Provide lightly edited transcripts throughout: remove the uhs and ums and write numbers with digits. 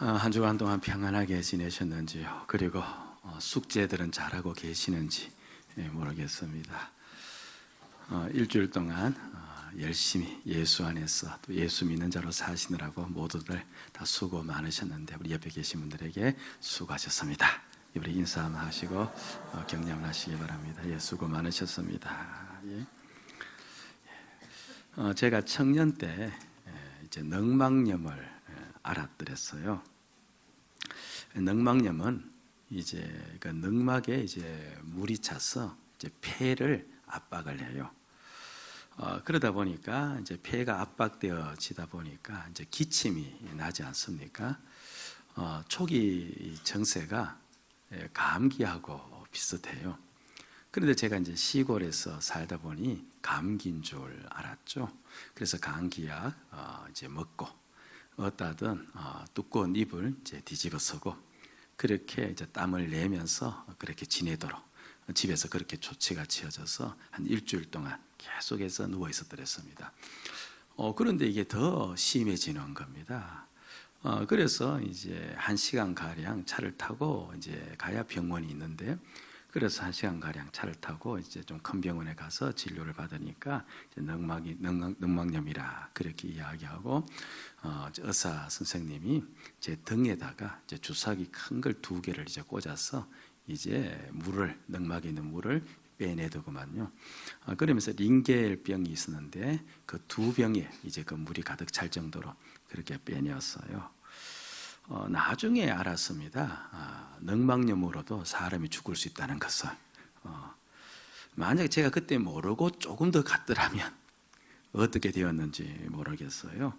한 주간 동안 평안하게 지내셨는지요? 그리고 숙제들은 잘하고 계시는지 모르겠습니다. 일주일 동안 열심히 예수 안에서 또 예수 믿는 자로 사시느라고 모두들 다 수고 많으셨는데 우리 옆에 계신 분들에게 수고하셨습니다. 우리 인사 한번 하시고 격려를 하시기 바랍니다. 예, 수고 많으셨습니다. 예. 제가 청년 때 이제 넝망염을 알아들었어요. 넝망염은 이제 그 넝막에 이제 물이 차서 이제 폐를 압박을 해요. 그러다 보니까 이제 폐가 압박되어지다 보니까 이제 기침이 나지 않습니까? 초기 증세가 감기하고 비슷해요. 그런데 제가 이제 시골에서 살다 보니 감기인 줄 알았죠. 그래서 감기약 이제 먹고 어따든 두꺼운 이불 이제 뒤집어쓰고 그렇게 이제 땀을 내면서 그렇게 지내도록 집에서 그렇게 조치가 지어져서 한 일주일 동안 계속해서 누워 있었더랬습니다. 그런데 이게 더 심해지는 겁니다. 그래서 이제 1시간 가량 차를 타고 이제 가야 병원이 있는데, 그래서 1시간 가량 차를 타고 이제 좀 큰 병원에 가서 진료를 받으니까 이제 넝막염이라 그렇게 이야기하고 의사 선생님이 제 등에다가 이제 주사기 큰 걸 2개를 이제 꽂아서 이제 넝막에 있는 물을 빼내더구만요. 그러면서 링겔병이 있었는데 그 2병에 이제 그 물이 가득 찰 정도로 그렇게 빼내었어요. 나중에 알았습니다. 넝막염으로도 사람이 죽을 수 있다는 것을. 만약에 제가 그때 모르고 조금 더 갔더라면 어떻게 되었는지 모르겠어요.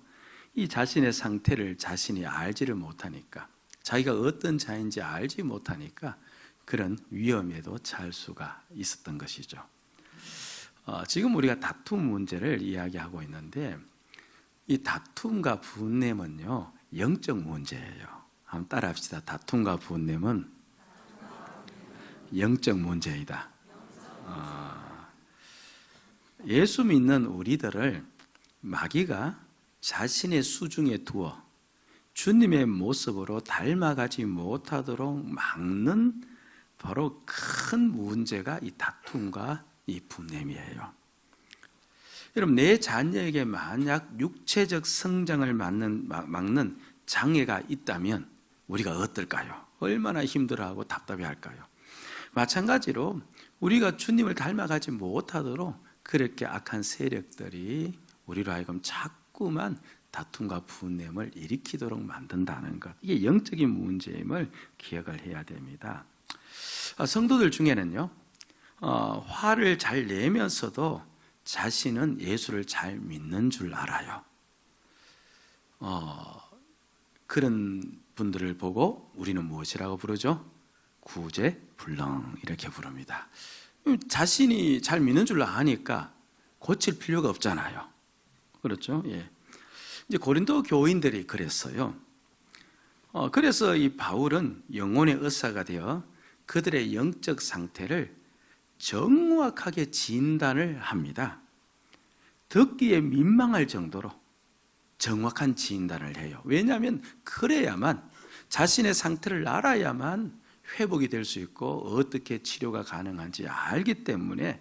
이 자신의 상태를 자신이 알지를 못하니까, 자기가 어떤 자인지 알지 못하니까 그런 위험에도 처할 수가 있었던 것이죠. 지금 우리가 다툼 문제를 이야기하고 있는데, 이 다툼과 분냄은요 영적 문제예요. 한번 따라합시다. 다툼과 분냄은 영적 문제이다. 예수 믿는 우리들을 마귀가 자신의 수중에 두어 주님의 모습으로 닮아가지 못하도록 막는 바로 큰 문제가 이 다툼과 이 분냄이에요. 여러분, 내 자녀에게 만약 육체적 성장을 막는 장애가 있다면 우리가 어떨까요? 얼마나 힘들어하고 답답해할까요? 마찬가지로 우리가 주님을 닮아가지 못하도록 그렇게 악한 세력들이 우리로 하여금 자꾸만 다툼과 분냄을 일으키도록 만든다는 것, 이게 영적인 문제임을 기억을 해야 됩니다. 성도들 중에는요, 화를 잘 내면서도 자신은 예수를 잘 믿는 줄 알아요. 그런 분들을 보고 우리는 무엇이라고 부르죠? 구제불능 이렇게 부릅니다. 자신이 잘 믿는 줄 아니까 고칠 필요가 없잖아요. 그렇죠? 예. 이제 고린도 교인들이 그랬어요. 그래서 이 바울은 영혼의 의사가 되어 그들의 영적 상태를 정확하게 진단을 합니다. 듣기에 민망할 정도로 정확한 진단을 해요. 왜냐하면 그래야만, 자신의 상태를 알아야만 회복이 될 수 있고 어떻게 치료가 가능한지 알기 때문에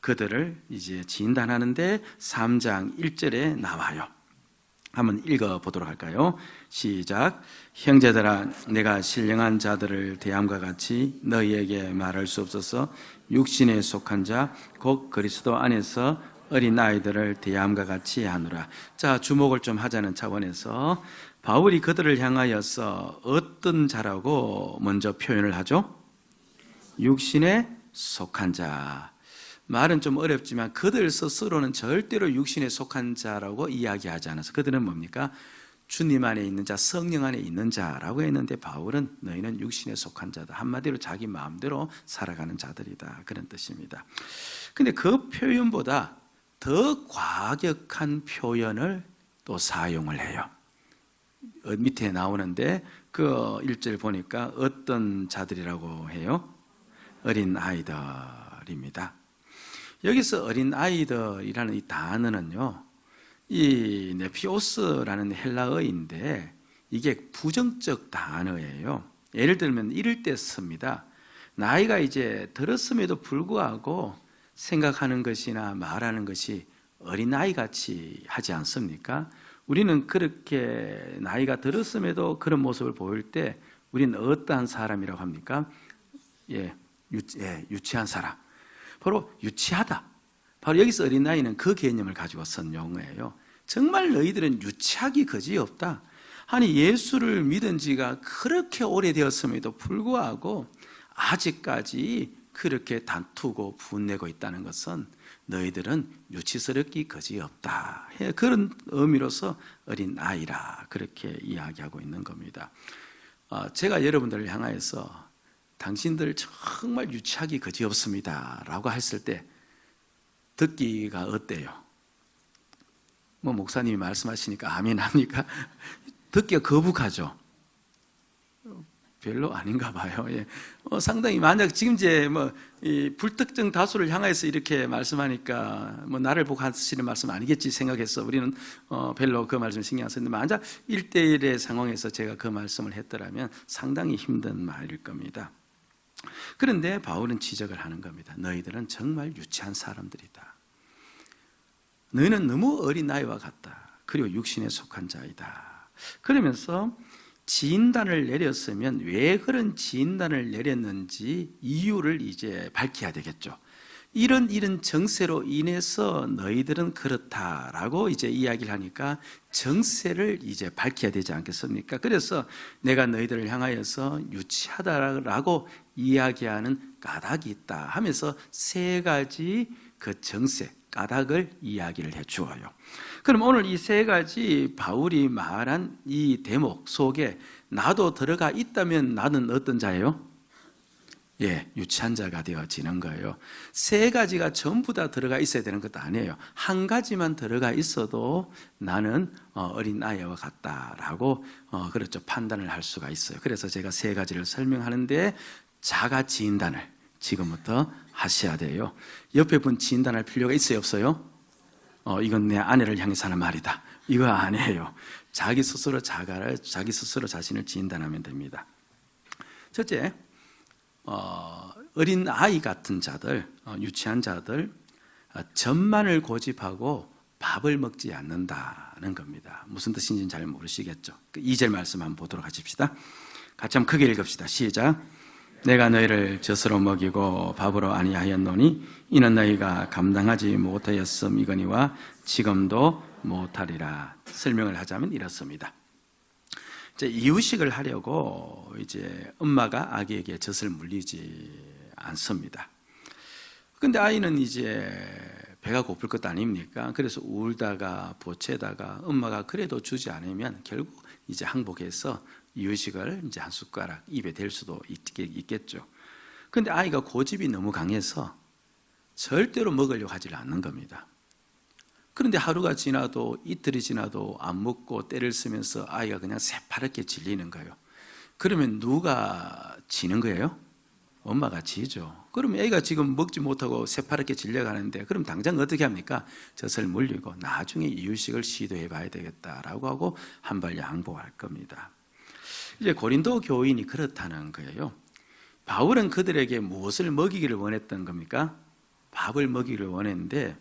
그들을 이제 진단하는데 3장 1절에 나와요. 한번 읽어보도록 할까요? 시작. 형제들아, 내가 신령한 자들을 대함과 같이 너희에게 말할 수 없어서 육신에 속한 자 곧 그리스도 안에서 어린 아이들을 대함과 같이 하노라. 자, 주목을 좀 하자는 차원에서 바울이 그들을 향하여서 어떤 자라고 먼저 표현을 하죠? 육신에 속한 자. 말은 좀 어렵지만 그들 스스로는 절대로 육신에 속한 자라고 이야기하지 않아서 그들은 뭡니까? 주님 안에 있는 자, 성령 안에 있는 자라고 했는데 바울은 너희는 육신에 속한 자다. 한마디로 자기 마음대로 살아가는 자들이다, 그런 뜻입니다. 근데 그 표현보다 더 과격한 표현을 또 사용을 해요. 밑에 나오는데 그 1절 보니까 어떤 자들이라고 해요? 어린 아이들입니다. 여기서 어린 아이들이라는 이 단어는요, 이 네피오스라는 헬라어인데 이게 부정적 단어예요. 예를 들면 이럴 때 씁니다. 나이가 이제 들었음에도 불구하고 생각하는 것이나 말하는 것이 어린아이 같이 하지 않습니까? 우리는 그렇게 나이가 들었음에도 그런 모습을 보일 때 우리는 어떠한 사람이라고 합니까? 유치한 사람. 바로 유치하다. 바로 여기서 어린아이는 그 개념을 가지고 쓴 용어예요. 정말 너희들은 유치하기 그지없다. 아니 예수를 믿은 지가 그렇게 오래되었음에도 불구하고 아직까지 그렇게 다투고 분내고 있다는 것은 너희들은 유치스럽기 그지없다. 그런 의미로서 어린아이라 그렇게 이야기하고 있는 겁니다. 제가 여러분들을 향하여서 당신들 정말 유치하기 그지없습니다 라고 했을 때 듣기가 어때요? 목사님이 말씀하시니까 아멘 합니까? 듣기가 거북하죠? 별로 아닌가 봐요. 예. 상당히 만약 지금 이제 이 불특정 다수를 향해서 이렇게 말씀하니까 나를 보고 하시는 말씀 아니겠지 생각해서 우리는 별로 그 말씀 신경 안 썼는데 만약 1대1의 상황에서 제가 그 말씀을 했더라면 상당히 힘든 말일 겁니다. 그런데 바울은 지적을 하는 겁니다. 너희들은 정말 유치한 사람들이다. 너희는 너무 어린 나이와 같다. 그리고 육신에 속한 자이다. 그러면서 진단을 내렸으면 왜 그런 진단을 내렸는지 이유를 이제 밝혀야 되겠죠. 이런 정세로 인해서 너희들은 그렇다라고 이제 이야기를 하니까 정세를 이제 밝혀야 되지 않겠습니까? 그래서 내가 너희들을 향하여서 유치하다라고 이야기하는 까닭이 있다 하면서 세 가지 그 정세, 까닭을 이야기를 해 주어요. 그럼 오늘 이 세 가지 바울이 말한 이 대목 속에 나도 들어가 있다면 나는 어떤 자예요? 유치한 자가 되어지는 거예요. 세 가지가 전부 다 들어가 있어야 되는 것도 아니에요. 한 가지만 들어가 있어도 나는 어린아이와 같다라고 그렇죠, 판단을 할 수가 있어요. 그래서 제가 세 가지를 설명하는데 자가 진단을 지금부터 하셔야 돼요. 옆에 분 진단할 필요가 있어요, 없어요? 이건 내 아내를 향해서 하는 말이다. 이거 아니에요. 자기 스스로 자신을 진단하면 됩니다. 첫째, 어린 아이 같은 자들, 유치한 자들, 젖만을 고집하고 밥을 먹지 않는다는 겁니다. 무슨 뜻인지는 잘 모르시겠죠. 2절 말씀 한번 보도록 하십시다. 같이 한번 크게 읽읍시다. 시작. 내가 너희를 젖으로 먹이고 밥으로 아니하였노니 이는 너희가 감당하지 못하였음이거니와 지금도 못하리라. 설명을 하자면 이렇습니다. 이제 이유식을 하려고 이제 엄마가 아기에게 젖을 물리지 않습니다. 근데 아이는 이제 배가 고플 것 아닙니까? 그래서 울다가 보채다가 엄마가 그래도 주지 않으면 결국 이제 항복해서 이유식을 이제 한 숟가락 입에 댈 수도 있겠죠. 근데 아이가 고집이 너무 강해서 절대로 먹으려고 하지 않는 겁니다. 그런데 하루가 지나도 이틀이 지나도 안 먹고 때를 쓰면서 아이가 그냥 새파랗게 질리는 거예요. 그러면 누가 지는 거예요? 엄마가 지죠. 그러면 애가 지금 먹지 못하고 새파랗게 질려가는데 그럼 당장 어떻게 합니까? 젖을 물리고 나중에 이유식을 시도해 봐야 되겠다라고 하고 한 발 양보할 겁니다. 이제 고린도 교인이 그렇다는 거예요. 바울은 그들에게 무엇을 먹이기를 원했던 겁니까? 밥을 먹이기를 원했는데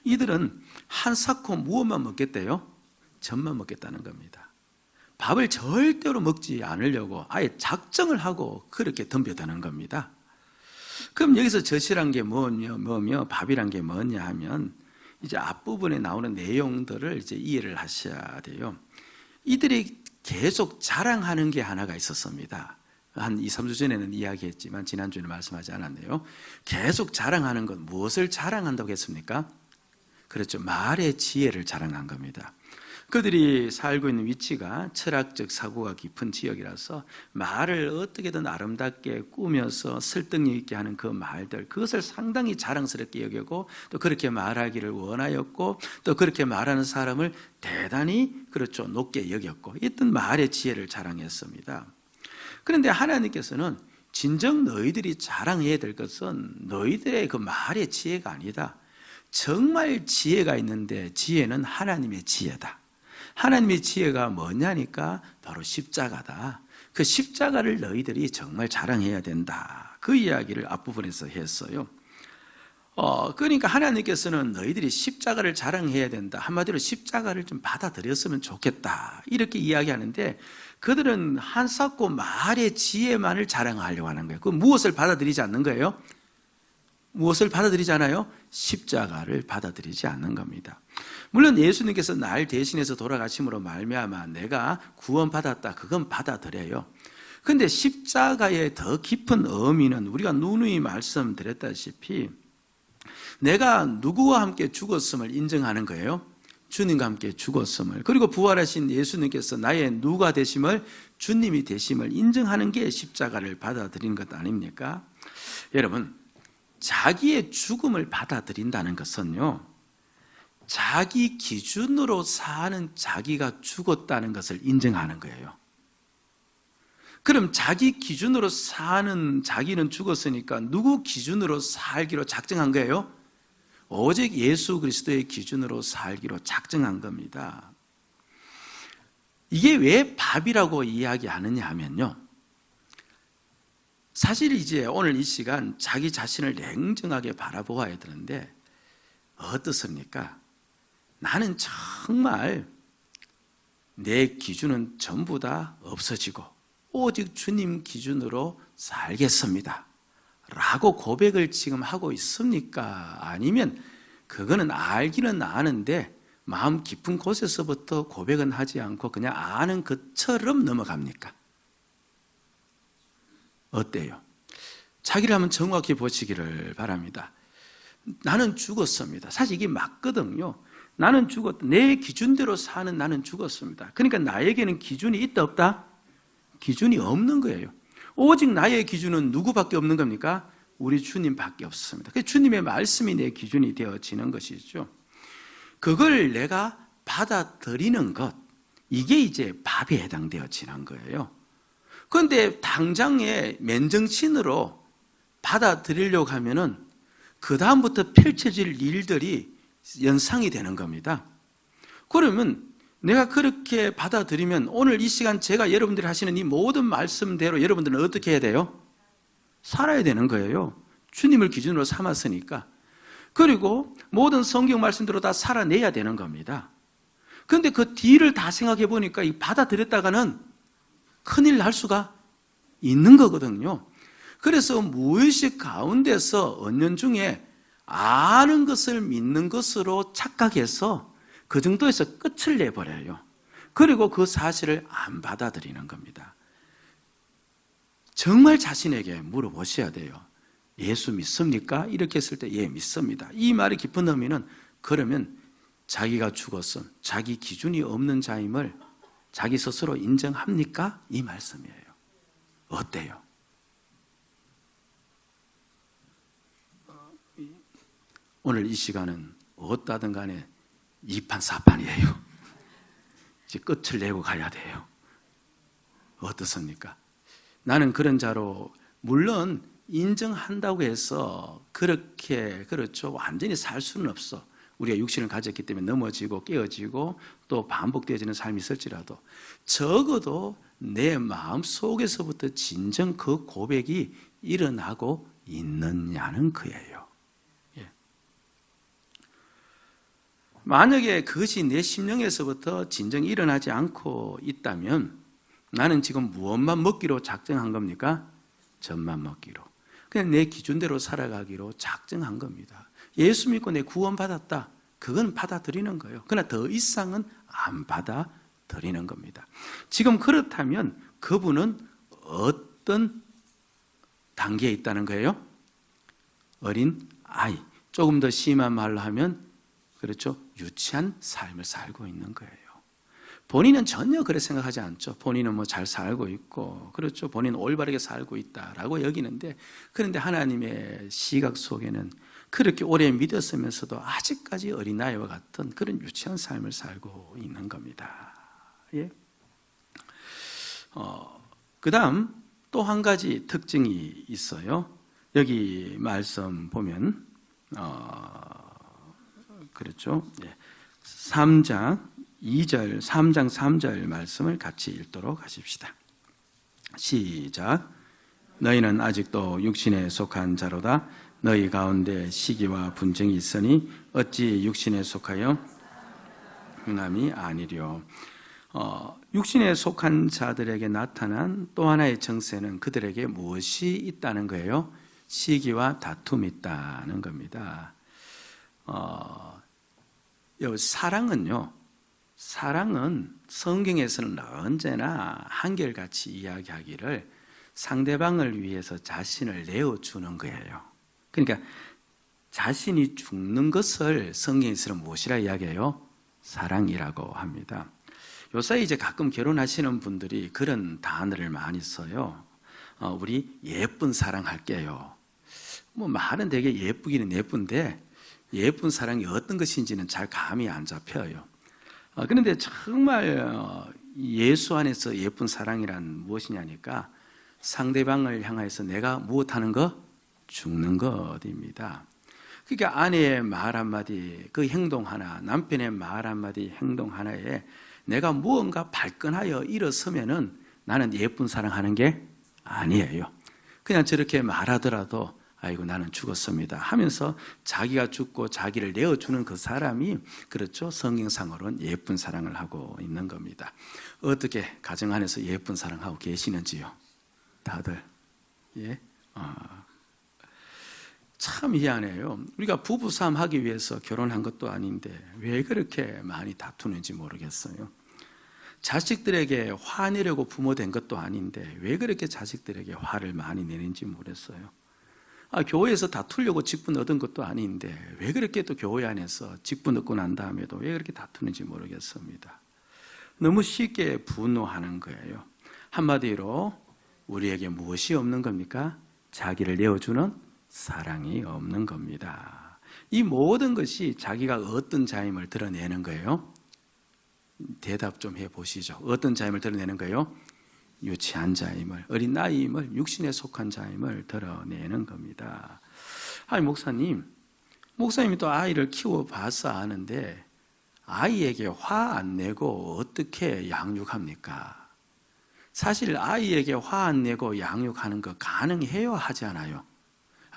이들은 한 사코 무엇만 먹겠대요? 젖만 먹겠다는 겁니다. 밥을 절대로 먹지 않으려고 아예 작정을 하고 그렇게 덤벼드는 겁니다. 그럼 여기서 젖이란 게 뭐며 밥이란 게 뭐냐 하면 이제 앞부분에 나오는 내용들을 이제 이해를 하셔야 돼요. 이들이 계속 자랑하는 게 하나가 있었습니다. 한 2, 3주 전에는 이야기했지만 지난주에는 말씀하지 않았네요. 계속 자랑하는 건 무엇을 자랑한다고 했습니까? 그렇죠. 말의 지혜를 자랑한 겁니다. 그들이 살고 있는 위치가 철학적 사고가 깊은 지역이라서 말을 어떻게든 아름답게 꾸며서 설득력 있게 하는 그 말들, 그것을 상당히 자랑스럽게 여기고 또 그렇게 말하기를 원하였고 또 그렇게 말하는 사람을 대단히 그렇죠, 높게 여겼고 이런 말의 지혜를 자랑했습니다. 그런데 하나님께서는 진정 너희들이 자랑해야 될 것은 너희들의 그 말의 지혜가 아니다. 정말 지혜가 있는데 지혜는 하나님의 지혜다. 하나님의 지혜가 뭐냐니까 바로 십자가다. 그 십자가를 너희들이 정말 자랑해야 된다. 그 이야기를 앞부분에서 했어요. 그러니까 하나님께서는 너희들이 십자가를 자랑해야 된다. 한마디로 십자가를 좀 받아들였으면 좋겠다. 이렇게 이야기하는데 그들은 한사코 말의 지혜만을 자랑하려고 하는 거예요. 그 무엇을 받아들이지 않는 거예요? 무엇을 받아들이잖아요? 십자가를 받아들이지 않는 겁니다. 물론 예수님께서 날 대신해서 돌아가심으로 말미암아 내가 구원받았다. 그건 받아들여요. 그런데 십자가의 더 깊은 의미는 우리가 누누이 말씀드렸다시피 내가 누구와 함께 죽었음을 인정하는 거예요. 주님과 함께 죽었음을. 그리고 부활하신 예수님께서 나의 누가 되심을, 주님이 되심을 인정하는 게 십자가를 받아들이는 것 아닙니까? 여러분, 자기의 죽음을 받아들인다는 것은요, 자기 기준으로 사는 자기가 죽었다는 것을 인정하는 거예요. 그럼 자기 기준으로 사는 자기는 죽었으니까 누구 기준으로 살기로 작정한 거예요? 오직 예수 그리스도의 기준으로 살기로 작정한 겁니다. 이게 왜 밥이라고 이야기하느냐 하면요, 사실 이제 오늘 이 시간 자기 자신을 냉정하게 바라보아야 되는데 어떻습니까? 나는 정말 내 기준은 전부 다 없어지고 오직 주님 기준으로 살겠습니다 라고 고백을 지금 하고 있습니까? 아니면 그거는 알기는 아는데 마음 깊은 곳에서부터 고백은 하지 않고 그냥 아는 것처럼 넘어갑니까? 어때요? 자기를 한번 정확히 보시기를 바랍니다. 나는 죽었습니다. 사실 이게 맞거든요. 나는 죽었다. 내 기준대로 사는 나는 죽었습니다. 그러니까 나에게는 기준이 있다 없다? 기준이 없는 거예요. 오직 나의 기준은 누구밖에 없는 겁니까? 우리 주님밖에 없습니다. 그래서 주님의 말씀이 내 기준이 되어지는 것이죠. 그걸 내가 받아들이는 것, 이게 이제 밥에 해당되어지는 거예요. 그런데 당장에 맨정신으로 받아들이려고 하면은 그 다음부터 펼쳐질 일들이 연상이 되는 겁니다. 그러면 내가 그렇게 받아들이면 오늘 이 시간 제가 여러분들이 하시는 이 모든 말씀대로 여러분들은 어떻게 해야 돼요? 살아야 되는 거예요. 주님을 기준으로 삼았으니까. 그리고 모든 성경 말씀대로 다 살아내야 되는 겁니다. 그런데 그 뒤를 다 생각해 보니까 이 받아들였다가는 큰일 날 수가 있는 거거든요. 그래서 무의식 가운데서 은연중에 아는 것을 믿는 것으로 착각해서 그 정도에서 끝을 내버려요. 그리고 그 사실을 안 받아들이는 겁니다. 정말 자신에게 물어보셔야 돼요. 예수 믿습니까? 이렇게 했을 때 예, 믿습니다. 이 말의 깊은 의미는 그러면 자기가 죽었음, 자기 기준이 없는 자임을 자기 스스로 인정합니까? 이 말씀이에요. 어때요? 오늘 이 시간은 어떠든 간에 2판 4판이에요. 이제 끝을 내고 가야 돼요. 어떻습니까? 나는 그런 자로, 물론 인정한다고 해서 그렇게 그렇죠 완전히 살 수는 없어. 우리가 육신을 가졌기 때문에 넘어지고 깨어지고 또 반복되어지는 삶이 있을지라도 적어도 내 마음 속에서부터 진정 그 고백이 일어나고 있느냐는 그예요. 예. 만약에 그것이 내 심령에서부터 진정 일어나지 않고 있다면 나는 지금 무엇만 먹기로 작정한 겁니까? 젖만 먹기로. 그냥 내 기준대로 살아가기로 작정한 겁니다. 예수 믿고 내 구원받았다. 그건 받아들이는 거예요. 그러나 더 이상은 안 받아들이는 겁니다. 지금 그렇다면 그분은 어떤 단계에 있다는 거예요? 어린 아이. 조금 더 심한 말로 하면 그렇죠. 유치한 삶을 살고 있는 거예요. 본인은 전혀 그렇게 생각하지 않죠. 본인은 뭐 잘 살고 있고, 그렇죠. 본인은 올바르게 살고 있다라고 여기는데, 그런데 하나님의 시각 속에는 그렇게 오래 믿었으면서도 아직까지 어린아이와 같은 그런 유치한 삶을 살고 있는 겁니다. 예. 그 다음 또 한 가지 특징이 있어요. 여기 말씀 보면, 그렇죠. 예. 3장 2절, 3장 3절 말씀을 같이 읽도록 하십시다. 시작. 너희는 아직도 육신에 속한 자로다. 너희 가운데 시기와 분쟁이 있으니 어찌 육신에 속하여 남이 아니려. 육신에 속한 자들에게 나타난 또 하나의 정세는 그들에게 무엇이 있다는 거예요? 시기와 다툼이 있다는 겁니다. 사랑은 성경에서는 언제나 한결같이 이야기하기를 상대방을 위해서 자신을 내어주는 거예요. 그러니까 자신이 죽는 것을 성경에서는 무엇이라 이야기해요? 사랑이라고 합니다. 요사이 이제 가끔 결혼하시는 분들이 그런 단어를 많이 써요. 우리 예쁜 사랑할게요. 뭐 말은 되게 예쁘기는 예쁜데 예쁜 사랑이 어떤 것인지는 잘 감이 안 잡혀요. 그런데 정말 예수 안에서 예쁜 사랑이란 무엇이냐니까 상대방을 향해서 내가 무엇하는 것? 죽는 것입니다. 그러니까 아내의 말 한마디, 그 행동 하나, 남편의 말 한마디, 행동 하나에 내가 무언가 발끈하여 일어서면은 나는 예쁜 사랑하는 게 아니에요. 그냥 저렇게 말하더라도 아이고 나는 죽었습니다 하면서 자기가 죽고 자기를 내어주는 그 사람이 그렇죠, 성경상으로는 예쁜 사랑을 하고 있는 겁니다. 어떻게 가정 안에서 예쁜 사랑하고 계시는지요? 다들? 예? 참 희한해요. 우리가 부부싸움 하기 위해서 결혼한 것도 아닌데 왜 그렇게 많이 다투는지 모르겠어요. 자식들에게 화내려고 부모 된 것도 아닌데 왜 그렇게 자식들에게 화를 많이 내는지 모르겠어요. 교회에서 다투려고 직분 얻은 것도 아닌데 왜 그렇게 또 교회 안에서 직분 얻고 난 다음에도 왜 그렇게 다투는지 모르겠습니다. 너무 쉽게 분노하는 거예요. 한마디로 우리에게 무엇이 없는 겁니까? 자기를 내어주는 사랑이 없는 겁니다. 이 모든 것이 자기가 어떤 자임을 드러내는 거예요? 대답 좀 해보시죠. 어떤 자임을 드러내는 거예요? 유치한 자임을, 어린 나이임을, 육신에 속한 자임을 드러내는 겁니다. 목사님이 또 아이를 키워봐서 아는데 아이에게 화 안 내고 어떻게 양육합니까? 사실 아이에게 화 안 내고 양육하는 거 가능해요? 하지 않아요?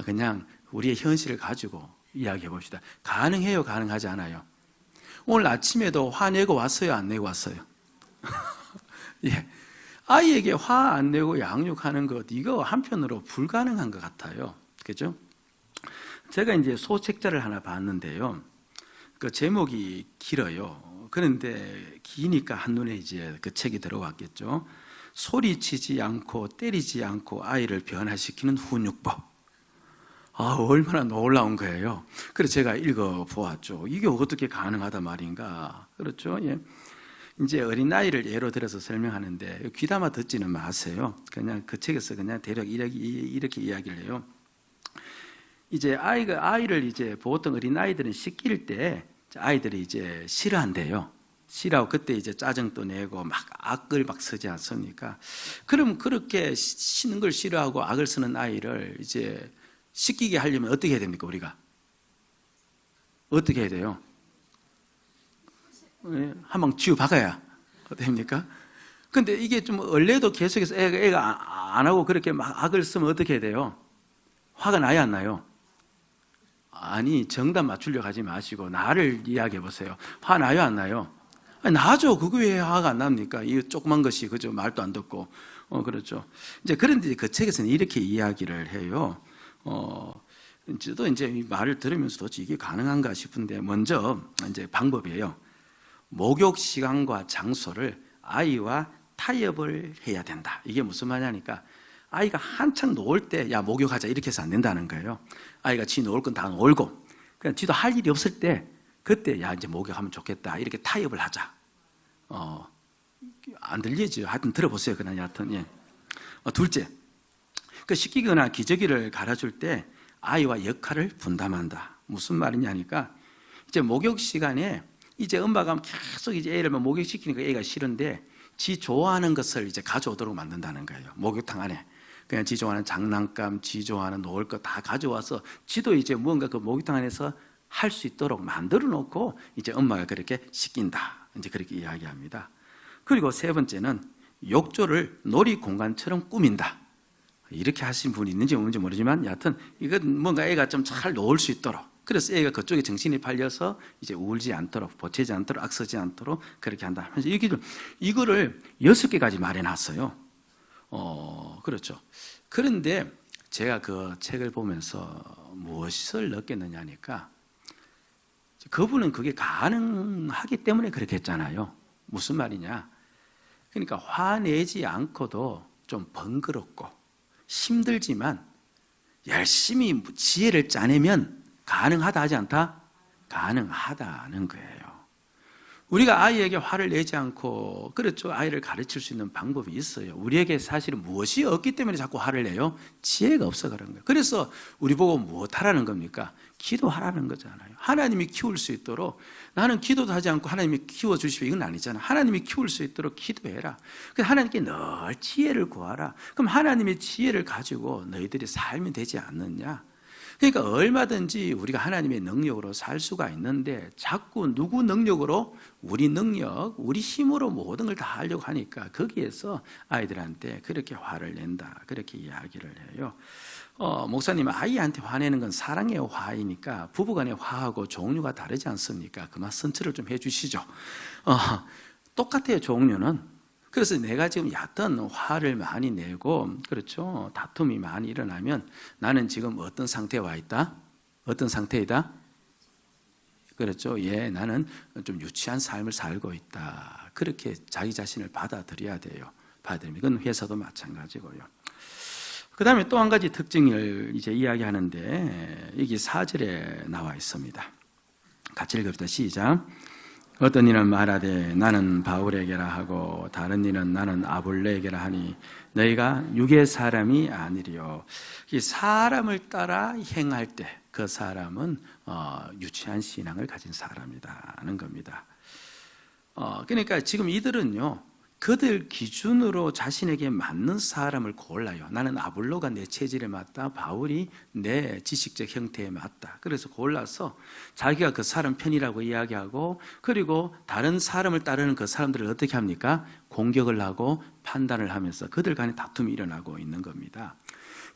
그냥 우리의 현실을 가지고 이야기해 봅시다. 가능해요? 가능하지 않아요? 오늘 아침에도 화 내고 왔어요? 안 내고 왔어요? 예. 아이에게 화 안 내고 양육하는 것, 이거 한편으로 불가능한 것 같아요. 그죠? 제가 이제 소책자를 하나 봤는데요. 그 제목이 길어요. 그런데 기니까 한눈에 이제 그 책이 들어왔겠죠. 소리치지 않고 때리지 않고 아이를 변화시키는 훈육법. 얼마나 놀라운 거예요. 그래서 제가 읽어보았죠. 이게 어떻게 가능하단 말인가. 그렇죠? 예. 이제 어린아이를 예로 들어서 설명하는데 귀담아 듣지는 마세요. 그냥 그 책에서 그냥 대략 이렇게 이야기를 해요. 이제 아이를 이제 보통 어린아이들은 씻길 때 아이들이 이제 싫어한대요. 싫어하고 그때 이제 짜증도 내고 막 악을 막 쓰지 않습니까? 그럼 그렇게 씻는 걸 싫어하고 악을 쓰는 아이를 이제 씻기게 하려면 어떻게 해야 됩니까, 우리가? 어떻게 해야 돼요? 한 방 쥐어 박아야 됩니까? 근데 이게 좀 원래도 계속해서 애가 안 하고 그렇게 막 악을 쓰면 어떻게 해야 돼요? 화가 나야 안 나요? 아니, 정답 맞추려고 하지 마시고 나를 이야기해 보세요. 화 나요 안 나요? 아니, 나죠. 그거 왜 화가 안 납니까? 이 조그만 것이 그죠, 말도 안 듣고. 그렇죠. 이제 그런데 그 책에서는 이렇게 이야기를 해요. 저도 이제 말을 들으면서 도대체 이게 가능한가 싶은데 먼저 이제 방법이에요. 목욕 시간과 장소를 아이와 타협을 해야 된다. 이게 무슨 말이냐니까 아이가 한창 놀 때 야 목욕하자 이렇게 해서 안 된다는 거예요. 아이가 지 놀 건 다 놀고 그냥 지도 할 일이 없을 때 그때 야 이제 목욕하면 좋겠다 이렇게 타협을 하자. 안 들리죠? 하여튼 들어보세요. 그냥 여하튼 예. 둘째, 그 씻기거나 기저귀를 갈아줄 때 아이와 역할을 분담한다. 무슨 말이냐니까 이제 목욕 시간에 이제 엄마가 계속 이제 애를 목욕시키니까 애가 싫은데 지 좋아하는 것을 이제 가져오도록 만든다는 거예요. 목욕탕 안에. 그냥 지 좋아하는 장난감, 지 좋아하는 놀 거 다 가져와서 지도 이제 무언가 그 목욕탕 안에서 할 수 있도록 만들어 놓고 이제 엄마가 그렇게 시킨다. 이제 그렇게 이야기합니다. 그리고 세 번째는 욕조를 놀이 공간처럼 꾸민다. 이렇게 하신 분이 있는지 없는지 모르지만 여하튼 이건 뭔가 애가 좀 잘 놀 수 있도록, 그래서 애가 그쪽에 정신이 팔려서 이제 울지 않도록, 보채지 않도록, 악쓰지 않도록 그렇게 한다 하면서 이거를 6개까지 마련했어요. 그렇죠. 그런데 제가 그 책을 보면서 무엇을 느꼈느냐니까, 그분은 그게 가능하기 때문에 그렇게 했잖아요. 무슨 말이냐? 그러니까 화내지 않고도 좀 번거롭고 힘들지만 열심히 지혜를 짜내면 가능하다 하지 않다? 가능하다는 거예요. 우리가 아이에게 화를 내지 않고, 그렇죠, 아이를 가르칠 수 있는 방법이 있어요. 우리에게 사실은 무엇이 없기 때문에 자꾸 화를 내요? 지혜가 없어 그런 거예요. 그래서 우리 보고 무엇 하라는 겁니까? 기도하라는 거잖아요. 하나님이 키울 수 있도록, 나는 기도도 하지 않고 하나님이 키워주시오 이건 아니잖아. 하나님이 키울 수 있도록 기도해라. 하나님께 늘 지혜를 구하라. 그럼 하나님의 지혜를 가지고 너희들이 살면 되지 않느냐? 그러니까 얼마든지 우리가 하나님의 능력으로 살 수가 있는데 자꾸 누구 능력으로, 우리 능력, 우리 힘으로 모든 걸 다 하려고 하니까 거기에서 아이들한테 그렇게 화를 낸다, 그렇게 이야기를 해요. 목사님은 아이한테 화내는 건 사랑의 화이니까 부부간의 화하고 종류가 다르지 않습니까? 그만 선처를 좀 해주시죠. 똑같아요, 종류는. 그래서 내가 지금 얕은 화를 많이 내고, 그렇죠, 다툼이 많이 일어나면 나는 지금 어떤 상태에 와 있다? 어떤 상태이다? 그렇죠. 나는 좀 유치한 삶을 살고 있다. 그렇게 자기 자신을 받아들여야 돼요. 이건 회사도 마찬가지고요. 그 다음에 또 한 가지 특징을 이제 이야기하는데, 여기 4절에 나와 있습니다. 같이 읽읍시다. 시작. 어떤 이는 말하되 나는 바울에게라 하고 다른 이는 나는 아볼레에게라 하니 너희가 육의 사람이 아니리요. 이 사람을 따라 행할 때 그 사람은 유치한 신앙을 가진 사람이다는 겁니다. 그러니까 지금 이들은요, 그들 기준으로 자신에게 맞는 사람을 골라요. 나는 아볼로가 내 체질에 맞다, 바울이 내 지식적 형태에 맞다. 그래서 골라서 자기가 그 사람 편이라고 이야기하고, 그리고 다른 사람을 따르는 그 사람들을 어떻게 합니까? 공격을 하고 판단을 하면서 그들 간에 다툼이 일어나고 있는 겁니다.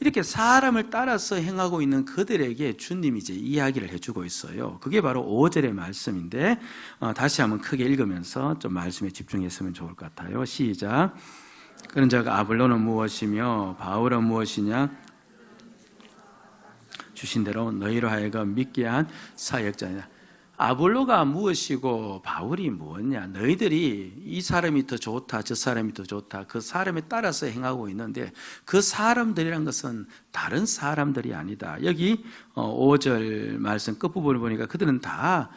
이렇게 사람을 따라서 행하고 있는 그들에게 주님이 이제 이야기를 해주고 있어요. 그게 바로 5절의 말씀인데, 다시 한번 크게 읽으면서 좀 말씀에 집중했으면 좋을 것 같아요. 시작. 그런 자가 아볼로는 무엇이며 바울은 무엇이냐? 주신 대로 너희로 하여금 믿게 한 사역자냐. 아볼로가 무엇이고 바울이 무엇냐? 너희들이 이 사람이 더 좋다, 저 사람이 더 좋다, 그 사람에 따라서 행하고 있는데 그 사람들이란 것은 다른 사람들이 아니다. 여기 5절 말씀 끝부분을 보니까 그들은 다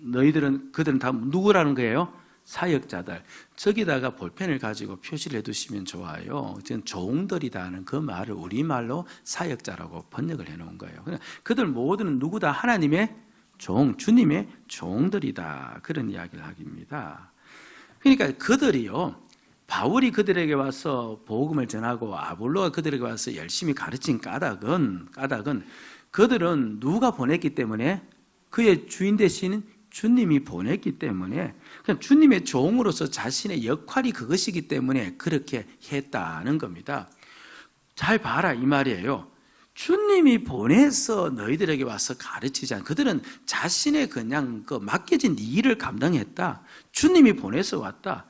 누구라는 거예요? 사역자들. 저기다가 볼펜을 가지고 표시를 해두시면 좋아요. 지금 종들이다는 그 말을 우리말로 사역자라고 번역을 해놓은 거예요. 그들 모두는 누구다? 하나님의 종, 주님의 종들이다. 그런 이야기를 합니다. 그러니까 그들이요, 바울이 그들에게 와서 복음을 전하고 아볼로가 그들에게 와서 열심히 가르친 까닭은 그들은 누가 보냈기 때문에, 그의 주인 되신 주님이 보냈기 때문에, 그냥 주님의 종으로서 자신의 역할이 그것이기 때문에 그렇게 했다는 겁니다. 잘 봐라 이 말이에요. 주님이 보내서 너희들에게 와서 가르치지 않고, 그들은 자신의 그냥 그 맡겨진 일을 감당했다. 주님이 보내서 왔다.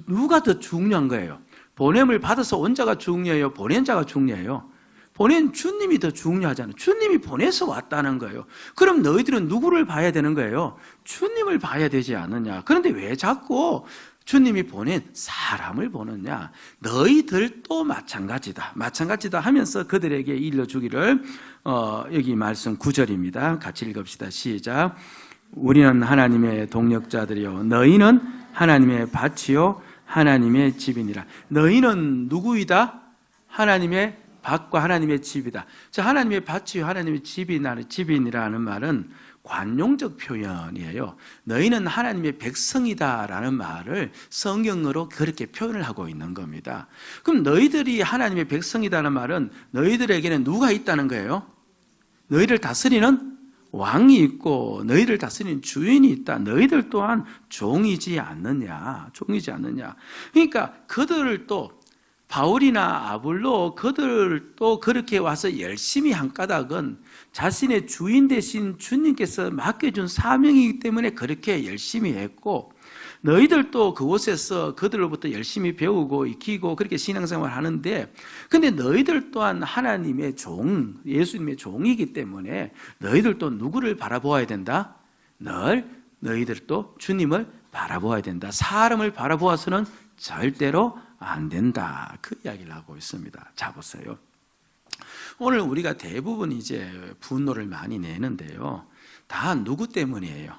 누가 더 중요한 거예요? 보냄을 받아서 온 자가 중요해요? 보낸 자가 중요해요? 보낸 주님이 더 중요하잖아요. 주님이 보내서 왔다는 거예요. 그럼 너희들은 누구를 봐야 되는 거예요? 주님을 봐야 되지 않느냐? 그런데 왜 자꾸 주님이 보낸 사람을 보느냐? 너희들도 마찬가지다 하면서 그들에게 일러주기를, 여기 말씀 9절입니다. 같이 읽읍시다. 시작. 우리는 하나님의 동역자들이요 너희는 하나님의 밭이요 하나님의 집이니라. 너희는 누구이다? 하나님의 밭과 하나님의 집이다. 자, 하나님의 밭이요 하나님의 집이니라는 말은 관용적 표현이에요. 너희는 하나님의 백성이다라는 말을 성경으로 그렇게 표현을 하고 있는 겁니다. 그럼 너희들이 하나님의 백성이다는 말은 너희들에게는 누가 있다는 거예요? 너희를 다스리는 왕이 있고 너희를 다스리는 주인이 있다. 너희들 또한 종이지 않느냐. 종이지 않느냐. 그러니까 그들을 또 바울이나 아볼로 그들도 그렇게 와서 열심히 한 까닭은 자신의 주인 대신 주님께서 맡겨준 사명이기 때문에 그렇게 열심히 했고, 너희들도 그곳에서 그들로부터 열심히 배우고 익히고 그렇게 신앙생활 하는데, 근데 너희들 또한 하나님의 종, 예수님의 종이기 때문에 너희들도 누구를 바라보아야 된다? 너희들도 주님을 바라보아야 된다. 사람을 바라보아서는 절대로 안 된다. 그 이야기를 하고 있습니다. 자, 보세요. 오늘 우리가 대부분 이제 분노를 많이 내는데요, 다 누구 때문이에요?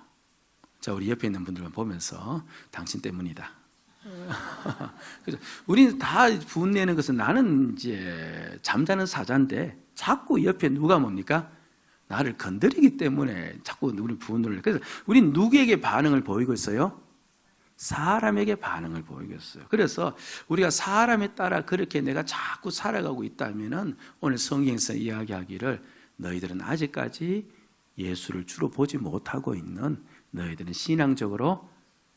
자, 우리 옆에 있는 분들만 보면서 당신 때문이다. 그래서 우리는 다 분내는 것은, 나는 이제 잠자는 사자인데 자꾸 옆에 누가 뭡니까? 나를 건드리기 때문에 자꾸 우리 분노를. 그래서 우리는 누구에게 반응을 보이고 있어요? 사람에게 반응을 보이고 있어요. 그래서 우리가 사람에 따라 그렇게 내가 자꾸 살아가고 있다면은, 오늘 성경에서 이야기하기를 너희들은 아직까지 예수를 주로 보지 못하고 있는, 너희들은 신앙적으로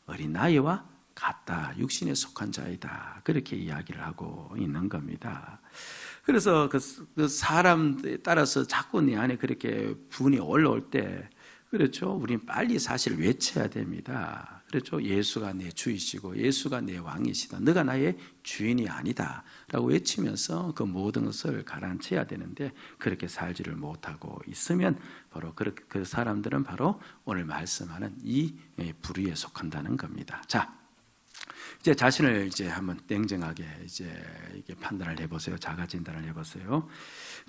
어린아이와 같다, 육신에 속한 자이다, 그렇게 이야기를 하고 있는 겁니다. 그래서 그 사람에 따라서 자꾸 내 안에 그렇게 분이 올라올 때, 그렇죠, 우리는 빨리 사실을 외쳐야 됩니다. 그렇죠, 예수가 내 주이시고 예수가 내 왕이시다, 너가 나의 주인이 아니다 라고 외치면서 그 모든 것을 가라앉혀야 되는데, 그렇게 살지를 못하고 있으면 바로 그 사람들은 바로 오늘 말씀하는 이 부류에 속한다는 겁니다. 자, 이제 자신을 이제 한번 냉정하게 이제 이게 판단을 해보세요. 자가 진단을 해보세요.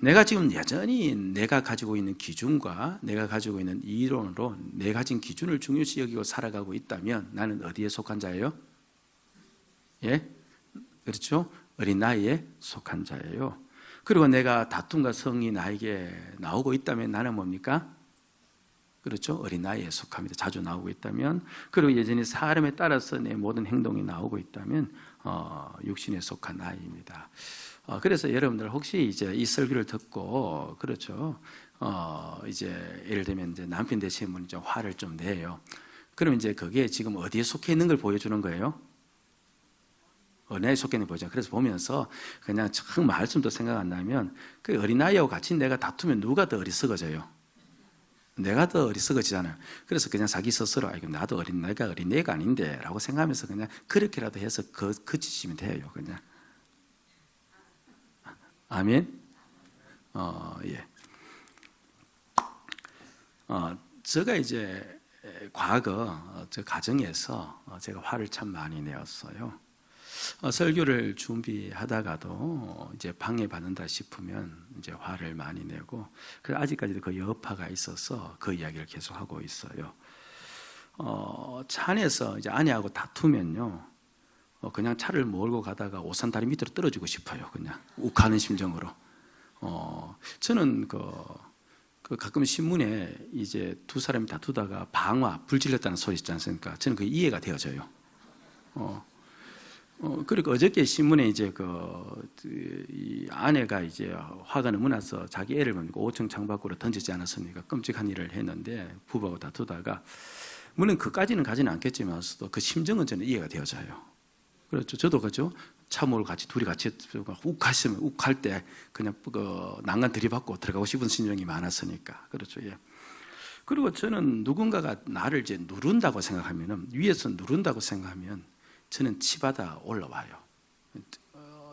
내가 지금 여전히 내가 가지고 있는 기준과 내가 가지고 있는 이론으로 내가 가진 기준을 중요시 여기고 살아가고 있다면 나는 어디에 속한 자예요? 예? 그렇죠? 어린 나이에 속한 자예요. 그리고 내가 다툼과 성이 나에게 나오고 있다면 나는 뭡니까? 그렇죠? 어린 나이에 속합니다. 자주 나오고 있다면, 그리고 여전히 사람에 따라서 내 모든 행동이 나오고 있다면 육신에 속한 나이입니다. 그래서 여러분들 혹시 이제 이 설교를 듣고, 그렇죠, 이제 예를 들면 이제 남편 되시는 분이 좀 화를 좀 내요. 그럼 이제 그게 지금 어디에 속해 있는 걸 보여주는 거예요? 어린아이에 속해 있는 걸 보여줘요. 그래서 보면서 그냥 참 말씀도 생각 안 나면, 그 어린아이하고 같이 내가 다투면 누가 더 어리석어져요? 내가 더 어리석어지잖아요. 그래서 그냥 자기 스스로, 이거 나도 어린애가 어린애가 아닌데 라고 생각하면서 그냥 그렇게라도 해서 그치시면 돼요. 그냥. 아멘. 예. 제가 이제 과거 저 가정에서 제가 화를 참 많이 내었어요. 설교를 준비하다가도 이제 방해받는다 싶으면 이제 화를 많이 내고, 그래서 아직까지도 그 여파가 있어서 그 이야기를 계속 하고 있어요. 차 안에서 이제 아내하고 다투면요, 그냥 차를 몰고 가다가 오산 다리 밑으로 떨어지고 싶어요. 그냥 욱하는 심정으로. 저는 그 가끔 신문에 이제 두 사람이 다투다가 방화, 불질렀다는 소리 있지 않습니까? 저는 그게 이해가 되어져요. 그리고 어저께 신문에 이제 이 아내가 이제 화가 너무 나서 자기 애를 5층 창밖으로 던지지 않았습니까? 끔찍한 일을 했는데 부부하고 다투다가, 물론 그까지는 가지는 않겠지만서도 그 심정은 저는 이해가 되어져요. 그렇죠. 저도 그죠. 차 몰고 둘이 같이 욱하시면 욱할 때 그냥 난간 들이받고 들어가고 싶은 심정이 많았으니까. 그렇죠. 예. 그리고 저는 누군가가 나를 이제 누른다고 생각하면은, 위에서 누른다고 생각하면 저는 치받아 올라와요.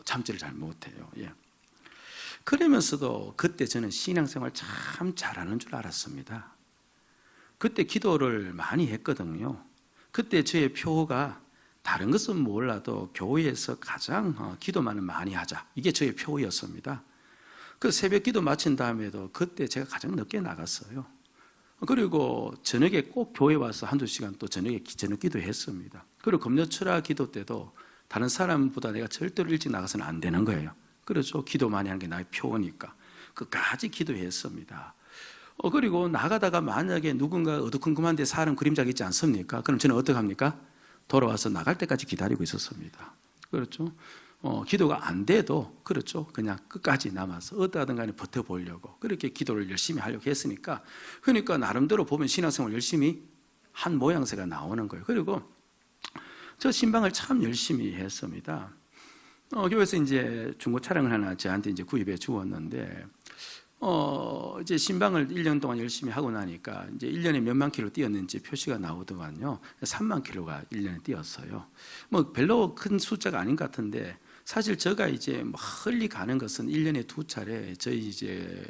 참지를 잘 못해요. 예. 그러면서도 그때 저는 신앙생활 참 잘하는 줄 알았습니다. 그때 기도를 많이 했거든요. 그때 저의 표가 다른 것은 몰라도 교회에서 가장 기도만은 많이 하자, 이게 저의 표였습니다. 그 새벽 기도 마친 다음에도 그때 제가 가장 늦게 나갔어요. 그리고 저녁에 꼭 교회 와서 한두 시간 또 저녁에 저녁 기도했습니다. 그리고 금요철야 기도 때도 다른 사람보다 내가 절대로 일찍 나가서는 안 되는 거예요. 그렇죠. 기도 많이 하는 게 나의 표니까 끝까지 기도했습니다. 그리고 나가다가 만약에 누군가 어두컴컴한데 사람 그림자가 있지 않습니까? 그럼 저는 어떻게 합니까? 돌아와서 나갈 때까지 기다리고 있었습니다. 그렇죠. 기도가 안 돼도 그렇죠. 그냥 끝까지 남아서 어떠하든 간에 버텨보려고 그렇게 기도를 열심히 하려고 했으니까 그러니까 나름대로 보면 신앙생활 열심히 한 모양새가 나오는 거예요. 그리고 저 신방을 참 열심히 했습니다. 교회에서 이제 중고 차량을 하나 저한테 이제 구입해 주었는데 이제 신방을 1년 동안 열심히 하고 나니까 이제 1년에 몇만 킬로 뛰었는지 표시가 나오더만요. 3만 킬로가 1년에 뛰었어요. 뭐 별로 큰 숫자가 아닌 것 같은데 사실 제가 이제 멀리 가는 것은 1년에 2차례 저희 이제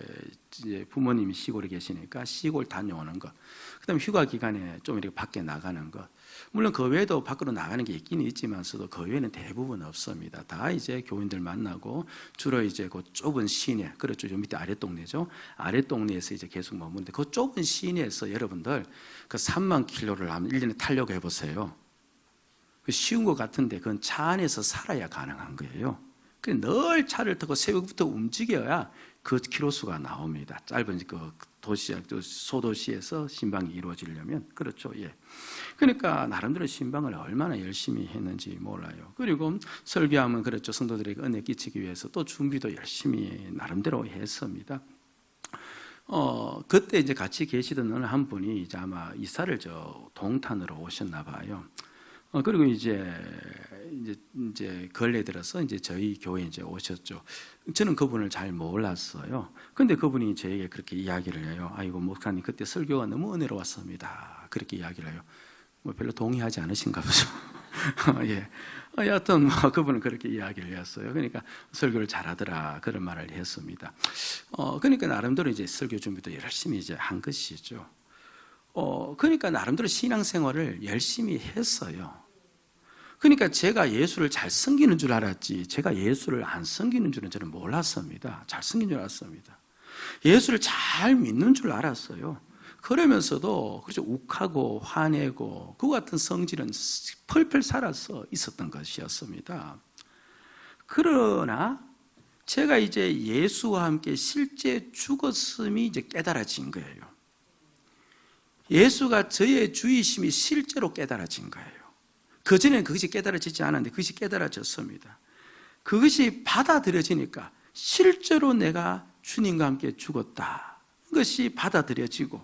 부모님이 시골에 계시니까 시골 다녀오는 것, 그다음에 휴가 기간에 좀 이렇게 밖에 나가는 것. 물론 그 외에도 밖으로 나가는 게 있긴 있지만서도 그 외에는 대부분 없습니다. 다 이제 교인들 만나고 주로 이제 그 좁은 시내, 그렇죠. 요 밑에 아랫동네죠. 아랫동네에서 이제 계속 머무는데 그 좁은 시내에서 여러분들 그 3만 킬로를 하면 1년에 타려고 해보세요. 쉬운 것 같은데 그건 차 안에서 살아야 가능한 거예요. 늘 차를 타고 새벽부터 움직여야 그 키로수가 나옵니다. 짧은 그 도시, 소도시에서 신방이 이루어지려면. 그렇죠. 예. 그러니까 나름대로 신방을 얼마나 열심히 했는지 몰라요. 그리고 설교하면 그렇죠. 성도들에게 은혜 끼치기 위해서 또 준비도 열심히 나름대로 했습니다. 그때 이제 같이 계시던 어느 한 분이 이제 아마 이사를 동탄으로 오셨나 봐요. 그리고 이제 근래 들어서 이제 저희 교회에 이제 오셨죠. 저는 그분을 잘 몰랐어요. 근데 그분이 저에게 그렇게 이야기를 해요. 아이고, 목사님, 그때 설교가 너무 은혜로웠습니다. 그렇게 이야기를 해요. 뭐 별로 동의하지 않으신가 보죠. 예. 여하튼 그분은 그렇게 이야기를 했어요. 그러니까 설교를 잘하더라, 그런 말을 했습니다. 그러니까 나름대로 이제 설교 준비도 열심히 이제 한 것이죠. 그러니까 나름대로 신앙생활을 열심히 했어요. 그러니까 제가 예수를 잘 섬기는 줄 알았지 제가 예수를 안 섬기는 줄은 저는 몰랐습니다. 잘 섬기는 줄 알았습니다. 예수를 잘 믿는 줄 알았어요. 그러면서도 그렇죠, 욱하고 화내고 그 같은 성질은 펄펄 살아서 있었던 것이었습니다. 그러나 제가 이제 예수와 함께 실제 죽었음이 이제 깨달아진 거예요. 예수가 저의 주이심이 실제로 깨달아진 거예요. 그전에는 그것이 깨달아지지 않았는데 그것이 깨달아졌습니다. 그것이 받아들여지니까 실제로 내가 주님과 함께 죽었다, 그것이 받아들여지고,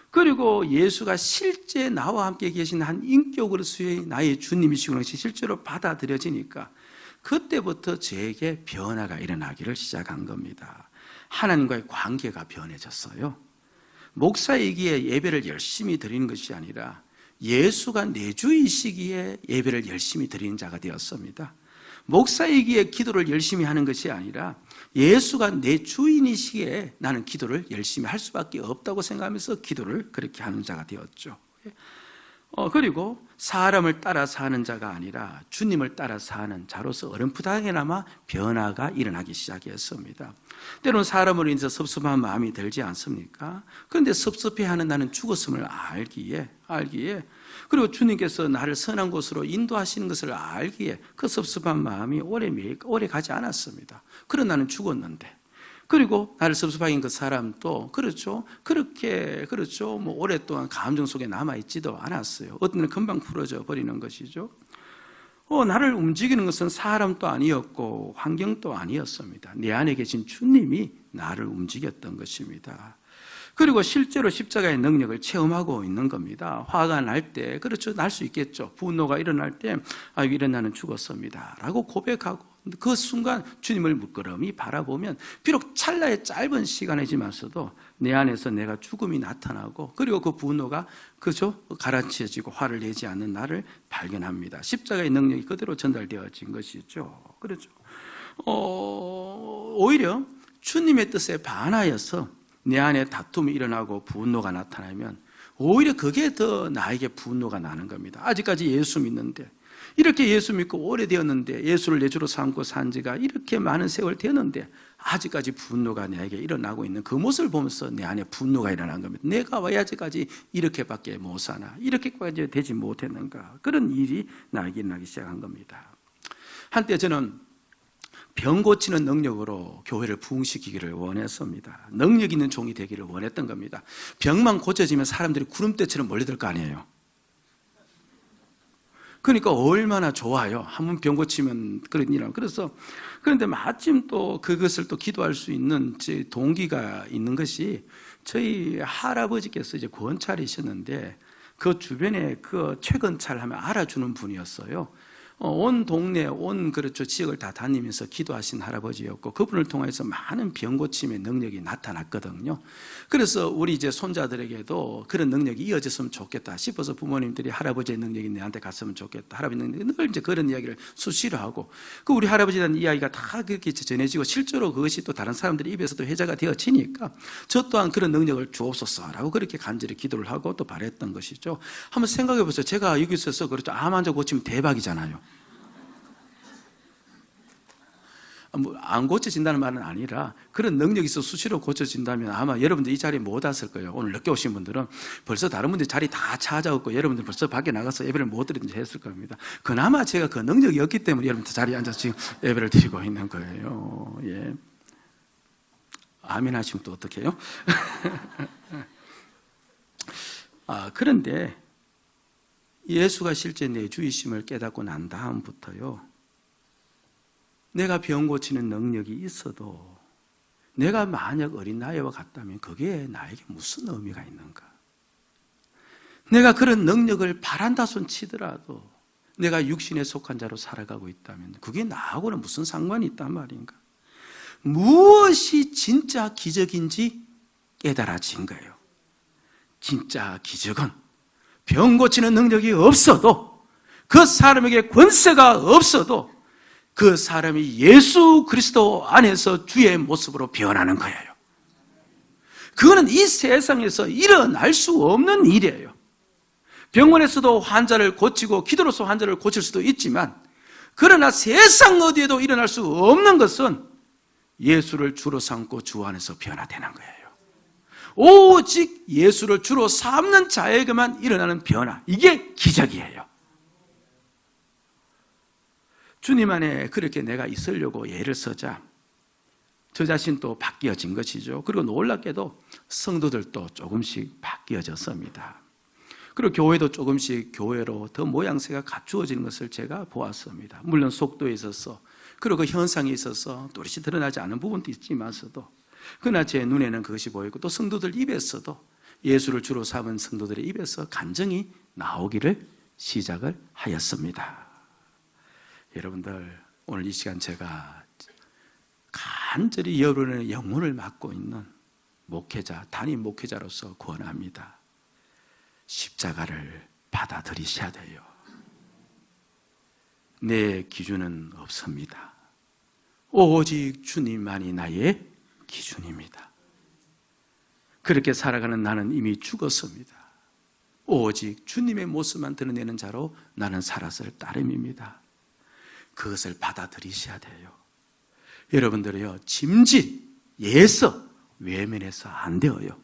그리고 예수가 실제 나와 함께 계신 한 인격으로서의 나의 주님이시구나 것이 실제로 받아들여지니까 그때부터 저에게 변화가 일어나기를 시작한 겁니다. 하나님과의 관계가 변해졌어요. 목사이기에 예배를 열심히 드리는 것이 아니라 예수가 내 주이시기에 예배를 열심히 드리는 자가 되었습니다. 목사이기에 기도를 열심히 하는 것이 아니라 예수가 내 주인이시기에 나는 기도를 열심히 할 수밖에 없다고 생각하면서 기도를 그렇게 하는 자가 되었죠. 그리고 사람을 따라 사는 자가 아니라 주님을 따라 사는 자로서 어렴풋하게나마 변화가 일어나기 시작했습니다. 때로는 사람으로 인해서 섭섭한 마음이 들지 않습니까? 그런데 섭섭해하는 나는 죽었음을 알기에 그리고 주님께서 나를 선한 곳으로 인도하시는 것을 알기에 그 섭섭한 마음이 오래 가지 않았습니다. 그런 나는 죽었는데, 그리고 나를 섭섭하게 한 그 사람도 그렇게 뭐 오랫동안 감정 속에 남아있지도 않았어요. 어떤 때는 금방 풀어져 버리는 것이죠. 나를 움직이는 것은 사람도 아니었고 환경도 아니었습니다. 내 안에 계신 주님이 나를 움직였던 것입니다. 그리고 실제로 십자가의 능력을 체험하고 있는 겁니다. 화가 날 때, 날 수 있겠죠. 분노가 일어날 때, 이런 나는 죽었습니다 라고 고백하고, 그 순간 주님을 물끄러미 바라보면 비록 찰나의 짧은 시간이지만서도 내 안에서 내가 죽음이 나타나고, 그리고 그 분노가 가라앉혀지고 화를 내지 않는 나를 발견합니다. 십자가의 능력이 그대로 전달되어진 것이죠. 그렇죠. 오히려 주님의 뜻에 반하여서 내 안에 다툼이 일어나고 분노가 나타나면 오히려 그게 더 나에게 분노가 나는 겁니다. 아직까지 예수 믿는데, 이렇게 예수 믿고 오래되었는데, 예수를 내 주로 삼고 산 지가 이렇게 많은 세월 되었는데 아직까지 분노가 내게 일어나고 있는 그 모습을 보면서 내 안에 분노가 일어난 겁니다. 내가 왜 아직까지 이렇게밖에 못 사나, 이렇게까지 되지 못했는가, 그런 일이 나에게 일어나기 시작한 겁니다. 한때 저는 병 고치는 능력으로 교회를 부흥시키기를 원했습니다. 능력 있는 종이 되기를 원했던 겁니다. 병만 고쳐지면 사람들이 구름대처럼 몰려들 거 아니에요. 그러니까 얼마나 좋아요. 한번 병 고치면 그런 일을. 그런데 마침 또 그것을 또 기도할 수 있는 제 동기가 있는 것이 저희 할아버지께서 이제 권찰이셨는데 그 주변에 그 최근찰 하면 알아주는 분이었어요. 온 동네, 그렇죠, 지역을 다 다니면서 기도하신 할아버지였고 그분을 통해서 많은 병 고침의 능력이 나타났거든요. 그래서 우리 이제 손자들에게도 그런 능력이 이어졌으면 좋겠다 싶어서 부모님들이 할아버지의 능력이 내한테 갔으면 좋겠다. 할아버지 능력이 늘 이제 그런 이야기를 수시로 하고 그 우리 할아버지에 대한 이야기가 다 그렇게 전해지고 실제로 그것이 또 다른 사람들의 입에서도 회자가 되어지니까 저 또한 그런 능력을 주옵소서라고 그렇게 간절히 기도를 하고 또 바랬던 것이죠. 한번 생각해 보세요. 제가 여기 있어서 그렇죠. 암 환자 고치면 대박이잖아요. 안 고쳐진다는 말은 아니라 그런 능력이 있어 수시로 고쳐진다면 아마 여러분들 이 자리에 못 왔을 거예요. 오늘 늦게 오신 분들은 벌써 다른 분들이 자리 다 찾아왔고 여러분들 벌써 밖에 나가서 예배를 못 드리든지 했을 겁니다. 그나마 제가 그 능력이 없기 때문에 여러분들 자리에 앉아서 지금 예배를 드리고 있는 거예요. 예. 아멘 하시면 또 어떻게 해요? 그런데 예수가 실제 내 주이심을 깨닫고 난 다음부터요, 내가 병 고치는 능력이 있어도 내가 만약 어린 나이와 같다면 그게 나에게 무슨 의미가 있는가? 내가 그런 능력을 바란다 손 치더라도 내가 육신에 속한 자로 살아가고 있다면 그게 나하고는 무슨 상관이 있단 말인가? 무엇이 진짜 기적인지 깨달아진 거예요. 진짜 기적은 병 고치는 능력이 없어도, 그 사람에게 권세가 없어도 그 사람이 예수 그리스도 안에서 주의 모습으로 변하는 거예요. 그거는 이 세상에서 일어날 수 없는 일이에요. 병원에서도 환자를 고치고 기도로서 환자를 고칠 수도 있지만, 그러나 세상 어디에도 일어날 수 없는 것은 예수를 주로 삼고 주 안에서 변화되는 거예요. 오직 예수를 주로 삼는 자에게만 일어나는 변화, 이게 기적이에요. 주님 안에 그렇게 내가 있으려고 예를 서자 저 자신도 바뀌어진 것이죠. 그리고 놀랍게도 성도들도 조금씩 바뀌어졌습니다. 그리고 교회도 조금씩 교회로 더 모양새가 갖추어지는 것을 제가 보았습니다. 물론 속도에 있어서, 그리고 그 현상에 있어서 또렷이 드러나지 않은 부분도 있지만서도, 그러나 제 눈에는 그것이 보이고 또 성도들 입에서도, 예수를 주로 삼은 성도들의 입에서 간증이 나오기를 시작을 하였습니다. 여러분들, 오늘 이 시간 제가 간절히 여러분의 영혼을 맡고 있는 목회자, 담임 목회자로서 권합니다. 십자가를 받아들이셔야 돼요. 내 기준은 없습니다. 오직 주님만이 나의 기준입니다. 그렇게 살아가는 나는 이미 죽었습니다. 오직 주님의 모습만 드러내는 자로 나는 살았을 따름입니다. 그것을 받아들이셔야 돼요. 여러분들이요, 짐짓, 예서, 외면해서 안 되어요.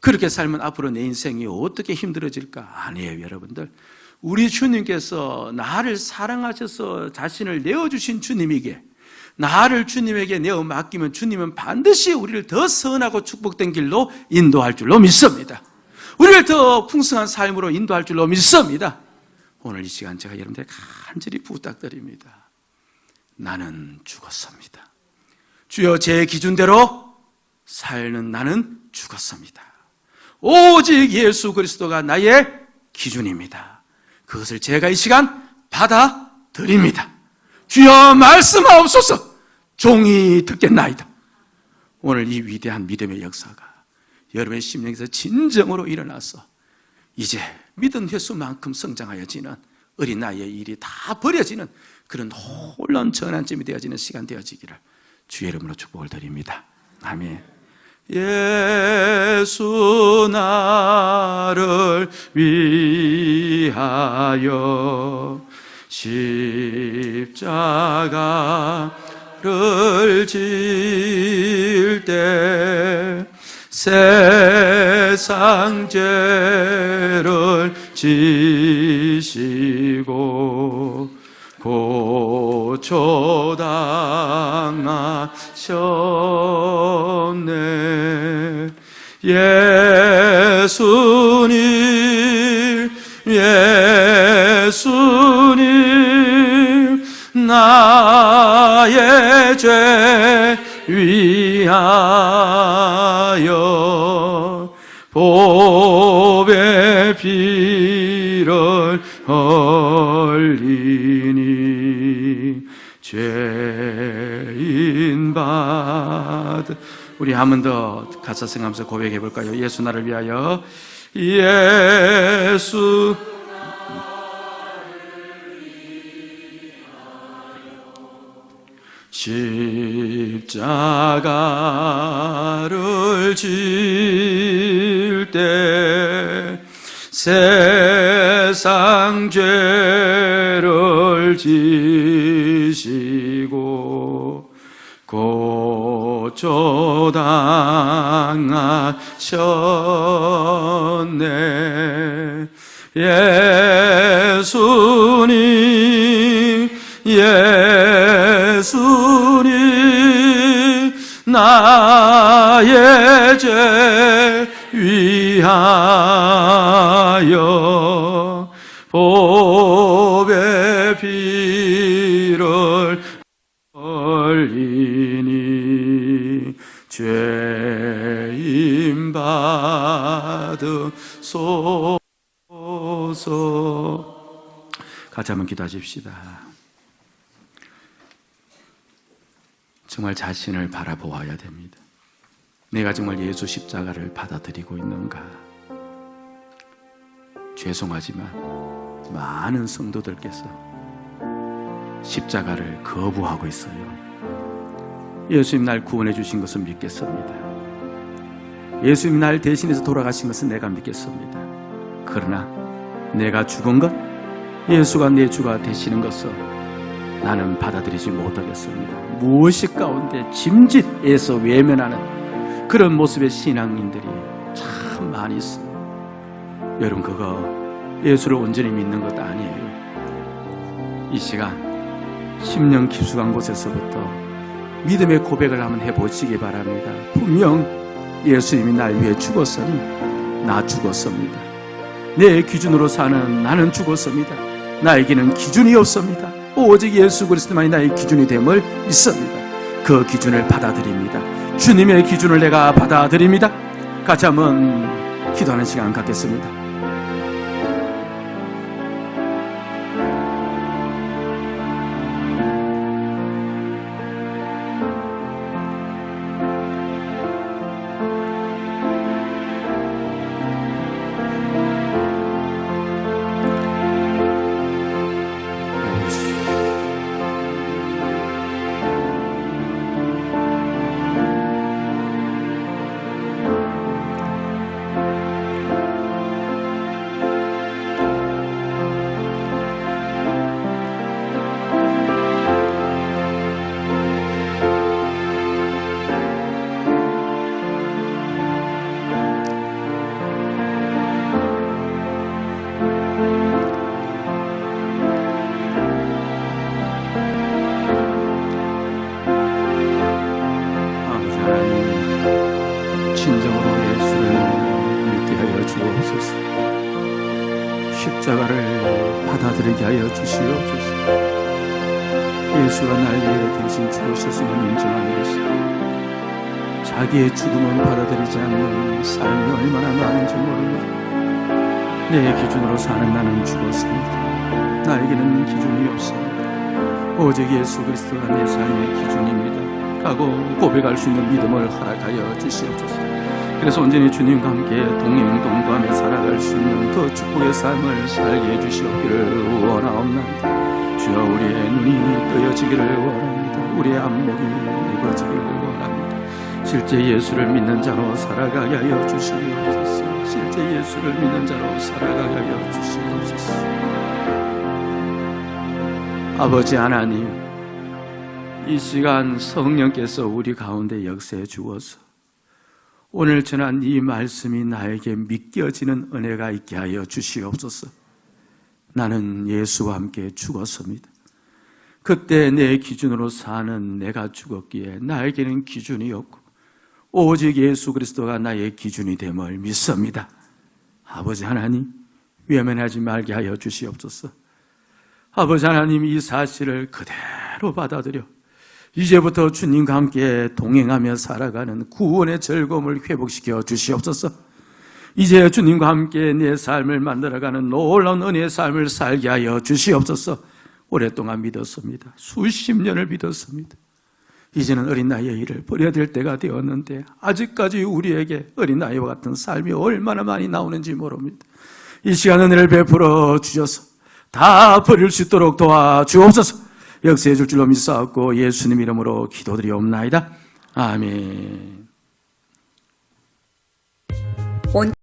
그렇게 살면 앞으로 내 인생이 어떻게 힘들어질까? 아니에요, 여러분들. 우리 주님께서 나를 사랑하셔서 자신을 내어주신 주님이기에, 나를 주님에게 내어 맡기면 주님은 반드시 우리를 더 선하고 축복된 길로 인도할 줄로 믿습니다. 우리를 더 풍성한 삶으로 인도할 줄로 믿습니다. 오늘 이 시간 제가 여러분들에게 간절히 부탁드립니다. 나는 죽었습니다. 주여, 제 기준대로 살는 나는 죽었습니다. 오직 예수 그리스도가 나의 기준입니다. 그것을 제가 이 시간 받아들입니다. 주여, 말씀하옵소서. 종이 듣겠나이다. 오늘 이 위대한 믿음의 역사가 여러분의 심령에서 진정으로 일어나서 이제 믿은 횟수만큼 성장하여지는, 어린 나이의 일이 다 버려지는 그런 놀라운 전환점이 되어지는 시간 되어지기를 주의 이름으로 축복을 드립니다. 아멘. 예수 나를 위하여 십자가를 질 때 세상 죄를 지시고 고초당하셨네. 예수님, 예수 나의 죄 위하여 보배 피를 흘리니 죄인 받. 우리 한 번 더 가사 생각하면서 고백해 볼까요? 예수 나를 위하여, 예수 십자가를 질 때 세상 죄를 지시고 고초당하셨네. 예수님, 예수님, 나의 죄 위하여 보배 피를 흘리니 죄인 받으소서. 같이 한번 기도하십시다. 정말 자신을 바라보아야 됩니다. 내가 정말 예수 십자가를 받아들이고 있는가? 죄송하지만 많은 성도들께서 십자가를 거부하고 있어요. 예수님 날 구원해 주신 것을 믿겠습니다. 예수님 날 대신해서 돌아가신 것은 내가 믿겠습니다. 그러나 내가 죽은 것, 예수가 내 주가 되시는 것을 나는 받아들이지 못하겠습니다. 무엇이 가운데 짐짓에서 외면하는 그런 모습의 신앙인들이 참 많이 있어요. 여러분, 그거 예수를 온전히 믿는 것 아니에요. 이 시간 심령 깊숙한 곳에서부터 믿음의 고백을 한번 해보시기 바랍니다. 분명 예수님이 날 위해 죽었으니 나 죽었습니다. 내 기준으로 사는 나는 죽었습니다. 나에게는 기준이 없습니다. 오직 예수 그리스도만이 나의 기준이 됨을 믿습니다. 그 기준을 받아들입니다. 주님의 기준을 내가 받아들입니다. 같이 한번 기도하는 시간 갖겠습니다. 십자가를 받아들이게 하여 주시옵소서. 예수가 날 위해 대신 죽으셨음을 인정하는 것이 자기의 죽음은 받아들이지 않는 삶이 얼마나 많은지 모릅니다. 내 기준으로 사는 나는 죽었습니다. 나에게는 기준이 없습니다. 오직 예수 그리스도가 내 삶의 기준입니다 하고 고백할 수 있는 믿음을 허락하여 주시옵소서. 그래서 온전히 주님과 함께 동행동감에 살아갈 수 있는 그 축복의 삶을 살게 해주시옵기를 원하옵나이다. 주여, 우리의 눈이 뜨여지기를 원합니다. 우리의 안목이 넓어지기를 원합니다. 실제 예수를 믿는 자로 살아가게 하여 주시옵소서. 실제 예수를 믿는 자로 살아가게 하여 주시옵소서. 아버지 하나님, 이 시간 성령께서 우리 가운데 역사해 주어서 오늘 전한 이 말씀이 나에게 믿겨지는 은혜가 있게 하여 주시옵소서. 나는 예수와 함께 죽었습니다. 그때 내 기준으로 사는 내가 죽었기에 나에게는 기준이 없고 오직 예수 그리스도가 나의 기준이 됨을 믿습니다. 아버지 하나님, 외면하지 말게 하여 주시옵소서. 아버지 하나님, 이 사실을 그대로 받아들여 이제부터 주님과 함께 동행하며 살아가는 구원의 즐거움을 회복시켜 주시옵소서. 이제 주님과 함께 내 삶을 만들어가는 놀라운 은혜의 삶을 살게 하여 주시옵소서. 오랫동안 믿었습니다. 수십 년을 믿었습니다. 이제는 어린 나이의 일을 버려야 될 때가 되었는데 아직까지 우리에게 어린 나이와 같은 삶이 얼마나 많이 나오는지 모릅니다. 이 시간 은혜를 베풀어 주셔서 다 버릴 수 있도록 도와주옵소서. 역사해 줄 줄로 믿사옵고 예수님 이름으로 기도드리옵나이다. 아멘.